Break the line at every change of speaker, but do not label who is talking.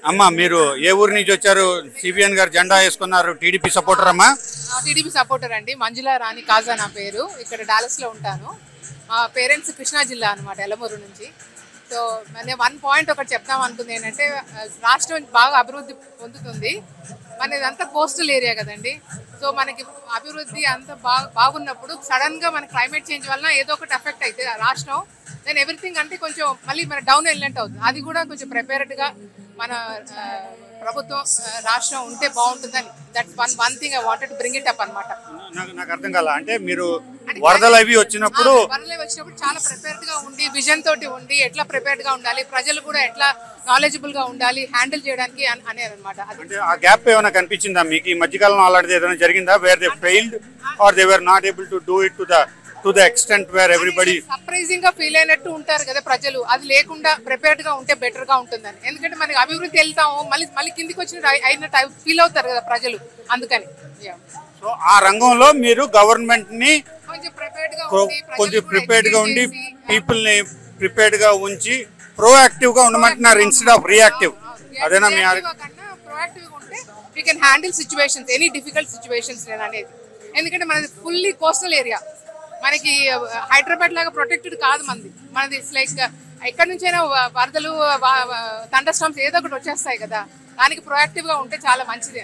అమ్మా మీరు ఏ ఊరి నుంచి వచ్చారు? సిబిఎన్ గారు జెండా వేసుకున్నారు, టీడీపీ సపోర్టర్ అమ్మా?
టీడీపీ సపోర్టర్ అండి. మంజుల రాణి కాజా నా పేరు. ఇక్కడ డాలస్లో ఉంటాను. మా పేరెంట్స్ కృష్ణా జిల్లా అనమాట, ఎలమూరు నుంచి. సో నేను వన్ పాయింట్ ఒకటి చెప్తాం అనుకుంది ఏంటంటే, రాష్ట్రం బాగా అభివృద్ధి పొందుతుంది. మనదంతా కోస్టల్ ఏరియా కదండి. సో మనకి అభివృద్ధి అంతా బాగున్నప్పుడు సడన్గా మన క్లైమేట్ చేంజ్ వలన ఏదో ఒకటి ఎఫెక్ట్ అయితే రాష్ట్రం, దెన్ ఎవ్రీథింగ్ అంటే కొంచెం మళ్ళీ మన డౌన్ వెళ్ళినట్టు అవుతుంది. అది కూడా కొంచెం ప్రిపేర్డ్గా మన ప్రభుత్వం రాష్ట్రం ఉంటే బాగుంటుందని, that's one thing I wanted to bring it up అనమాట.
నాకు అర్థం కాల, అంటే మీరు వరదలు అవి వచ్చినప్పుడు
చాలా ప్రిపేర్డ్ గా ఉండి, విజన్ తోటి ఉండి, ఎట్లా ప్రిపేర్డ్ గా ఉండాలి, ప్రజలు కూడా ఎట్లా నాలెడ్జబుల్ గా ఉండాలి హ్యాండిల్ చేయడానికి అనేది అనమాట.
అంటే ఆ గ్యాప్ ఏమైనా కనిపించిందా మీకు ఈ మధ్యకాలంలో? అలాంటిది ఏదైనా జరిగిందా where they failed or they were not able to do it to the extent where everybody
surprising గా ఫీల్ అయినట్టు ఉంటారు కదా ప్రజలు. అది లేకుండా ప్రిపేర్డ్ గా ఉంటే బెటర్ గా ఉంటుందని. ఎందుకంటే మనకి అభివృద్ధి వెళ్తాము, మళ్ళీ కిందికి వచ్చిన అయినట్టు ఫీల్ అవుతారు కదా ప్రజలు, అందుకని.
సో ఆ రంగంలో మీరు గవర్నమెంట్ ని కొంచెం ప్రిపేర్డ్ గా ఉండి పీపుల్ ని ప్రిపేర్డ్ గా ఉంచి ప్రోయాక్టివ్ గా ఉండమంటున్నారు ఇన్స్టెడ్ ఆఫ్ రియాక్టివ్. అదేనా మీ
ప్రోయాక్టివ్ గా ఉంటే we can handle situations, any difficult situations అనేది. ఎందుకంటే మనది ఫుల్లీ కోస్టల్ ఏరియా. మనకి హైదరాబాద్ లాగా ప్రొటెక్టెడ్ కాదు మనది లైక్ ఎక్కడి నుంచైనా వరదలు, థండర్ స్టార్మ్స్ ఏదో ఒకటి వచ్చేస్తాయి కదా. దానికి ప్రొయాక్టివ్ గా ఉంటే చాలా మంచిది.